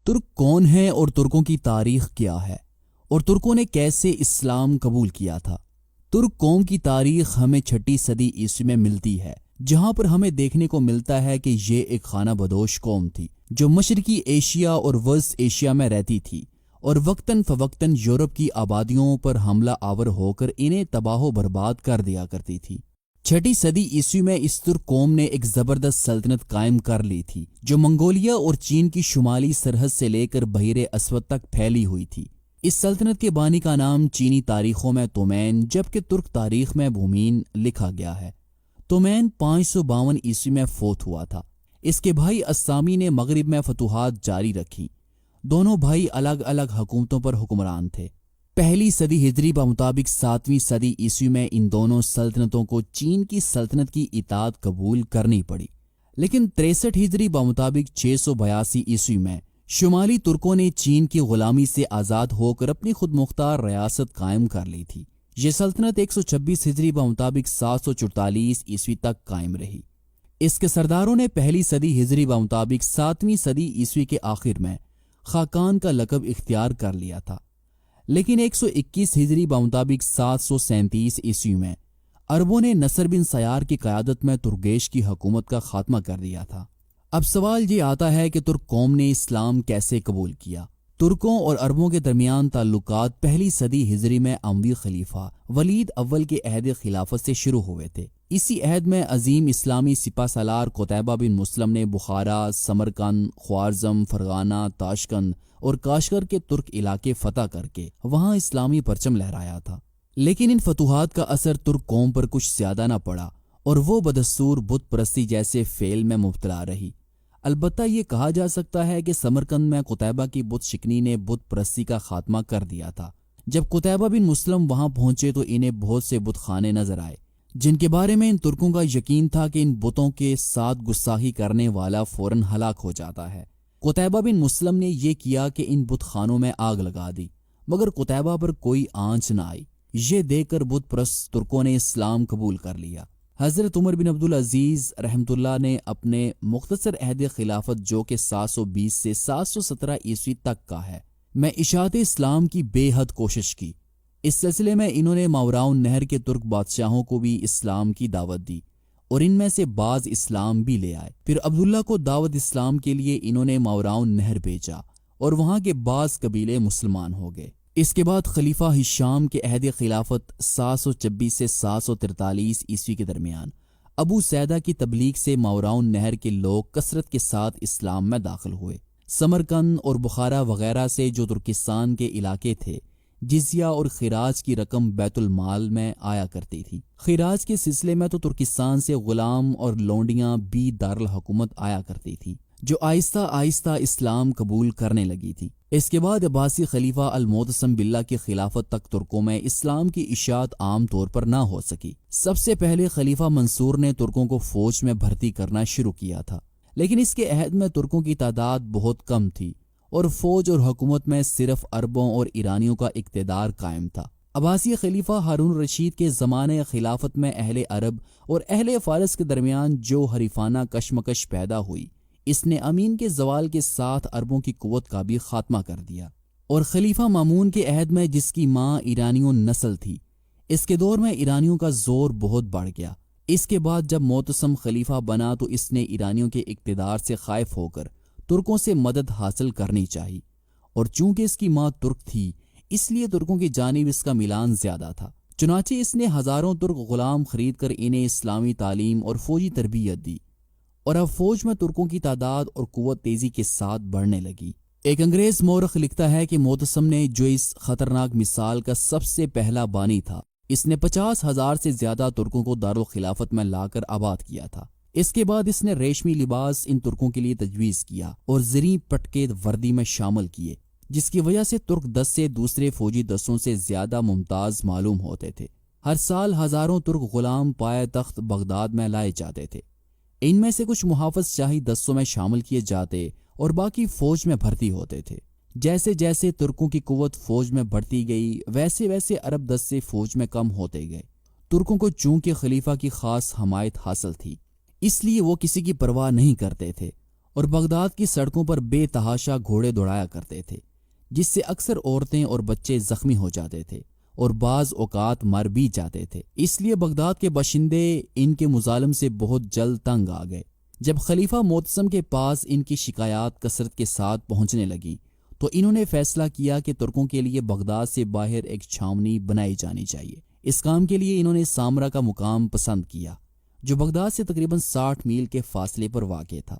ترک کون ہیں اور ترکوں کی تاریخ کیا ہے، اور ترکوں نے کیسے اسلام قبول کیا تھا؟ ترک قوم کی تاریخ ہمیں 6 صدی عیسوی میں ملتی ہے، جہاں پر ہمیں دیکھنے کو ملتا ہے کہ یہ ایک خانہ بدوش قوم تھی جو مشرقی ایشیا اور وسط ایشیا میں رہتی تھی، اور وقتاً فوقتاً یورپ کی آبادیوں پر حملہ آور ہو کر انہیں تباہ و برباد کر دیا کرتی تھی۔ 6 صدی عیسوی میں اس ترک قوم نے ایک زبردست سلطنت قائم کر لی تھی جو منگولیا اور چین کی شمالی سرحد سے لے کر بحیر اسود تک پھیلی ہوئی تھی۔ اس سلطنت کے بانی کا نام چینی تاریخوں میں تومین جبکہ ترک تاریخ میں بھومین لکھا گیا ہے۔ تومین 552 عیسوی میں فوت ہوا تھا۔ اس کے بھائی اسامی نے مغرب میں فتوحات جاری رکھی۔ دونوں بھائی الگ الگ حکومتوں پر حکمران تھے۔ پہلی صدی ہجری بمطابق 7ویں صدی عیسوی میں ان دونوں سلطنتوں کو چین کی سلطنت کی اطاعت قبول کرنی پڑی، لیکن 63 ہجری بمطابق 682 عیسوی میں شمالی ترکوں نے چین کی غلامی سے آزاد ہو کر اپنی خود مختار ریاست قائم کر لی تھی۔ یہ سلطنت 126 ہجری بمطابق 744 عیسوی تک قائم رہی۔ اس کے سرداروں نے پہلی صدی ہجری بمطابق 7ویں صدی عیسوی کے آخر میں خاقان کا لقب اختیار کر لیا تھا، لیکن 121 ہجری بمطابق 737 عیسوی میں عربوں نے نصر بن سیار کی قیادت میں ترگیش کی حکومت کا خاتمہ کر دیا تھا۔ اب سوال یہ آتا ہے کہ ترک قوم نے اسلام کیسے قبول کیا؟ ترکوں اور عربوں کے درمیان تعلقات پہلی صدی ہجری میں اموی خلیفہ ولید اول کے عہد خلافت سے شروع ہوئے تھے۔ اسی عہد میں عظیم اسلامی سپہ سالار قتیبہ بن مسلم نے بخارا، سمرقند، خوارزم، فرغانہ، تاشقند اور کاشغر کے ترک علاقے فتح کر کے وہاں اسلامی پرچم لہرایا تھا، لیکن ان فتوحات کا اثر ترک قوم پر کچھ زیادہ نہ پڑا اور وہ بدستور بت پرستی جیسے فعل میں مبتلا رہی۔ البتہ یہ کہا جا سکتا ہے کہ سمرقند میں قتیبہ کی بت شکنی نے بت پرستی کا خاتمہ کر دیا تھا۔ جب قتیبہ بن مسلم وہاں پہنچے تو انہیں بہت سے بت خانے نظر آئے جن کے بارے میں ان ترکوں کا یقین تھا کہ ان بتوں کے ساتھ گستاخی کرنے والا فوراً ہلاک ہو جاتا ہے۔ قتیبہ بن مسلم نے یہ کیا کہ ان بت خانوں میں آگ لگا دی، مگر قتیبہ پر کوئی آنچ نہ آئی۔ یہ دیکھ کر بت پرست ترکوں نے اسلام قبول کر لیا۔ حضرت عمر بن عبدالعزیز رحمۃ اللہ نے اپنے مختصر عہد خلافت جو کہ 720 سے 717 عیسوی تک کا ہے میں اشاعت اسلام کی بے حد کوشش کی۔ اس سلسلے میں انہوں نے ماوراء نہر کے ترک بادشاہوں کو بھی اسلام کی دعوت دی اور ان میں سے بعض اسلام بھی لے آئے۔ پھر عبداللہ کو دعوت اسلام کے لیے انہوں نے ماوراء نہر بھیجا اور وہاں کے بعض قبیلے مسلمان ہو گئے۔ اس کے بعد خلیفہ ہشام کے عہد خلافت 726 سے 743 عیسوی کے درمیان ابو سیدہ کی تبلیغ سے ماوراء نہر کے لوگ کثرت کے ساتھ اسلام میں داخل ہوئے۔ سمرقند اور بخارا وغیرہ سے جو ترکستان کے علاقے تھے، جزیہ اور خراج کی رقم بیت المال میں آیا کرتی تھی۔ خراج کے سلسلے میں تو ترکستان سے غلام اور لونڈیاں بھی دارالحکومت آیا کرتی تھیں جو آہستہ آہستہ اسلام قبول کرنے لگی تھی۔ اس کے بعد عباسی خلیفہ المعتصم باللہ کی خلافت تک ترکوں میں اسلام کی اشاعت عام طور پر نہ ہو سکی۔ سب سے پہلے خلیفہ منصور نے ترکوں کو فوج میں بھرتی کرنا شروع کیا تھا، لیکن اس کے عہد میں ترکوں کی تعداد بہت کم تھی اور فوج اور حکومت میں صرف عربوں اور ایرانیوں کا اقتدار قائم تھا۔ عباسی خلیفہ ہارون الرشید کے زمانے خلافت میں اہل عرب اور اہل فارس کے درمیان جو حریفانہ کشمکش پیدا ہوئی، اس نے امین کے زوال کے ساتھ عربوں کی قوت کا بھی خاتمہ کر دیا، اور خلیفہ مامون کے عہد میں جس کی ماں ایرانیوں نسل تھی، اس کے دور میں ایرانیوں کا زور بہت بڑھ گیا۔ اس کے بعد جب معتصم خلیفہ بنا تو اس نے ایرانیوں کے اقتدار سے خائف ہو کر ترکوں سے مدد حاصل کرنی چاہی، اور چونکہ اس کی ماں ترک تھی اس لیے ترکوں کی جانب اس کا میلان زیادہ تھا۔ چنانچہ اس نے ہزاروں ترک غلام خرید کر انہیں اسلامی تعلیم اور فوجی تربیت دی، اور اب فوج میں ترکوں کی تعداد اور قوت تیزی کے ساتھ بڑھنے لگی۔ ایک انگریز مورخ لکھتا ہے کہ معتصم نے جو اس خطرناک مثال کا سب سے پہلا بانی تھا، اس نے 50,000 سے زیادہ ترکوں کو دارالخلافت میں لا کر آباد کیا تھا۔ اس کے بعد اس نے ریشمی لباس ان ترکوں کے لیے تجویز کیا اور زرعی پٹکے وردی میں شامل کیے، جس کی وجہ سے ترک دستے دوسرے فوجی دستوں سے زیادہ ممتاز معلوم ہوتے تھے۔ ہر سال ہزاروں ترک غلام پائے تخت بغداد میں لائے جاتے تھے۔ ان میں سے کچھ محافظ شاہی دستوں میں شامل کیے جاتے اور باقی فوج میں بھرتی ہوتے تھے۔ جیسے جیسے ترکوں کی قوت فوج میں بڑھتی گئی، ویسے ویسے عرب دستے فوج میں کم ہوتے گئے۔ ترکوں کو چونکہ خلیفہ کی خاص حمایت حاصل تھی، اس لیے وہ کسی کی پرواہ نہیں کرتے تھے اور بغداد کی سڑکوں پر بے تحاشا گھوڑے دوڑایا کرتے تھے، جس سے اکثر عورتیں اور بچے زخمی ہو جاتے تھے اور بعض اوقات مر بھی جاتے تھے۔ اس لیے بغداد کے باشندے ان کے مظالم سے بہت جلد تنگ آ گئے۔ جب خلیفہ معتصم کے پاس ان کی شکایات کثرت کے ساتھ پہنچنے لگیں تو انہوں نے فیصلہ کیا کہ ترکوں کے لیے بغداد سے باہر ایک چھاونی بنائی جانی چاہیے۔ اس کام کے لیے انہوں نے سامرا کا مقام پسند کیا، جو بغداد سے تقریباً 60 میل کے فاصلے پر واقع تھا۔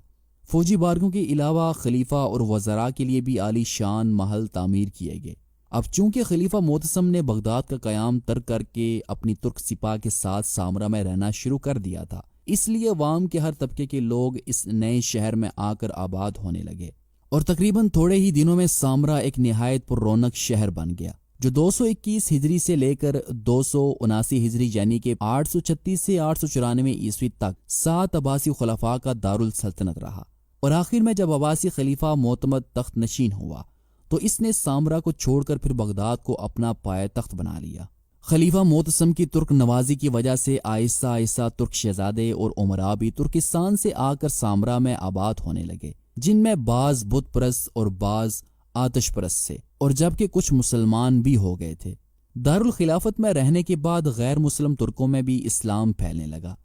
فوجی بارگوں کے علاوہ خلیفہ اور وزراء کے لیے بھی عالی شان محل تعمیر کیے گئے۔ اب چونکہ خلیفہ معتصم نے بغداد کا قیام ترک کر کے اپنی ترک سپاہ کے ساتھ سامرا میں رہنا شروع کر دیا تھا، اس لیے عوام کے ہر طبقے کے لوگ اس نئے شہر میں آ کر آباد ہونے لگے، اور تقریباً تھوڑے ہی دنوں میں سامرا ایک نہایت پر رونق شہر بن گیا، جو 221 ہجری سے لے کر 279 ہجری یعنی کہ 836 سے 894 عیسوی تک 7 عباسی خلفاء کا دارالسلطنت رہا۔ اور آخر میں جب عباسی خلیفہ معتمد تخت نشین ہوا تو اس نے سامرا کو چھوڑ کر پھر بغداد کو اپنا پائے تخت بنا لیا۔ خلیفہ معتصم کی ترک نوازی کی وجہ سے آہستہ آہستہ ترک شہزادے اور امراء بھی ترکستان سے آ کر سامرا میں آباد ہونے لگے، جن میں بعض بت پرست اور بعض آتش پرست سے، اور جبکہ کچھ مسلمان بھی ہو گئے تھے۔ دارالخلافت میں رہنے کے بعد غیر مسلم ترکوں میں بھی اسلام پھیلنے لگا۔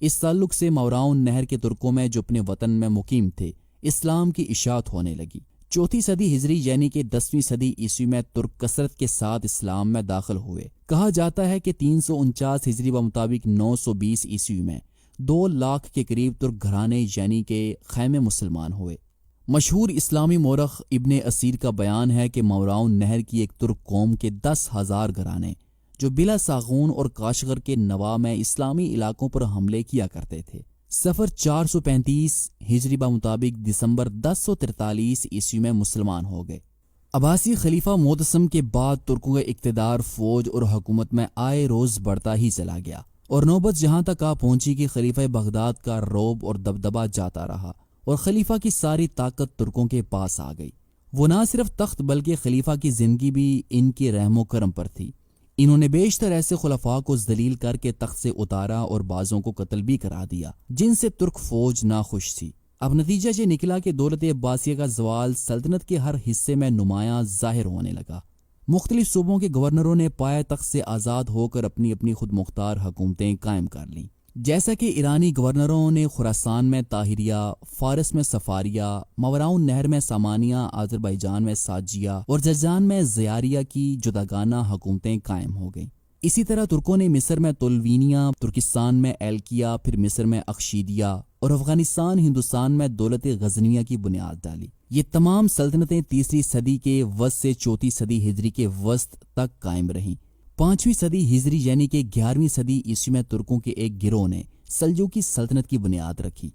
اس تعلق سے ماوراء نہر کے ترکوں میں جو اپنے وطن میں مقیم تھے اسلام کی اشاعت ہونے لگی۔ 4 صدی ہجری یعنی کہ 10ویں صدی عیسوی میں ترک کثرت کے ساتھ اسلام میں داخل ہوئے۔ کہا جاتا ہے کہ 349 ہجری بمطابق 920 عیسوی میں 2 لاکھ کے قریب ترک گھرانے یعنی کہ خیمے مسلمان ہوئے۔ مشہور اسلامی مورخ ابن اسیر کا بیان ہے کہ ماوراء نہر کی ایک ترک قوم کے 10,000 گھرانے جو بلا ساغون اور کاشغر کے نواح میں اسلامی علاقوں پر حملے کیا کرتے تھے۔ سفر 435 ہجری بمطابق دسمبر 1043 عیسوی میں مسلمان ہو گئے۔ عباسی خلیفہ معتصم کے بعد ترکوں کا اقتدار فوج اور حکومت میں آئے روز بڑھتا ہی چلا گیا، اور نوبت جہاں تک آ پہنچی کہ خلیفہ بغداد کا رعب اور دبدبہ جاتا رہا اور خلیفہ کی ساری طاقت ترکوں کے پاس آ گئی۔ وہ نہ صرف تخت بلکہ خلیفہ کی زندگی بھی ان کے رحم و کرم پر تھی۔ انہوں نے بیشتر ایسے خلفاء کو ذلیل کر کے تخت سے اتارا اور بعضوں کو قتل بھی کرا دیا جن سے ترک فوج ناخوش تھی۔ اب نتیجہ یہ نکلا کہ دولت عباسیہ کا زوال سلطنت کے ہر حصے میں نمایاں ظاہر ہونے لگا۔ مختلف صوبوں کے گورنروں نے پائے تخت سے آزاد ہو کر اپنی اپنی خود مختار حکومتیں قائم کر لیں، جیسا کہ ایرانی گورنروں نے خراسان میں طاہریہ، فارس میں صفاریہ، ماوراء النہر میں سامانیہ، آذربائیجان میں ساجیہ اور جرجان میں زیاریہ کی جداگانہ حکومتیں قائم ہو گئیں۔ اسی طرح ترکوں نے مصر میں طلوینیہ، ترکستان میں ایلکیہ، پھر مصر میں اخشیدیہ اور افغانستان ہندوستان میں دولت غزنیہ کی بنیاد ڈالی۔ یہ تمام سلطنتیں 3 صدی کے وسط سے 4 صدی ہجری کے وسط تک قائم رہیں۔ 5ویں صدی ہجری یعنی کہ 11ویں صدی عیسوی میں ترکوں کے ایک گروہ نے سلجوقی سلطنت کی بنیاد رکھی۔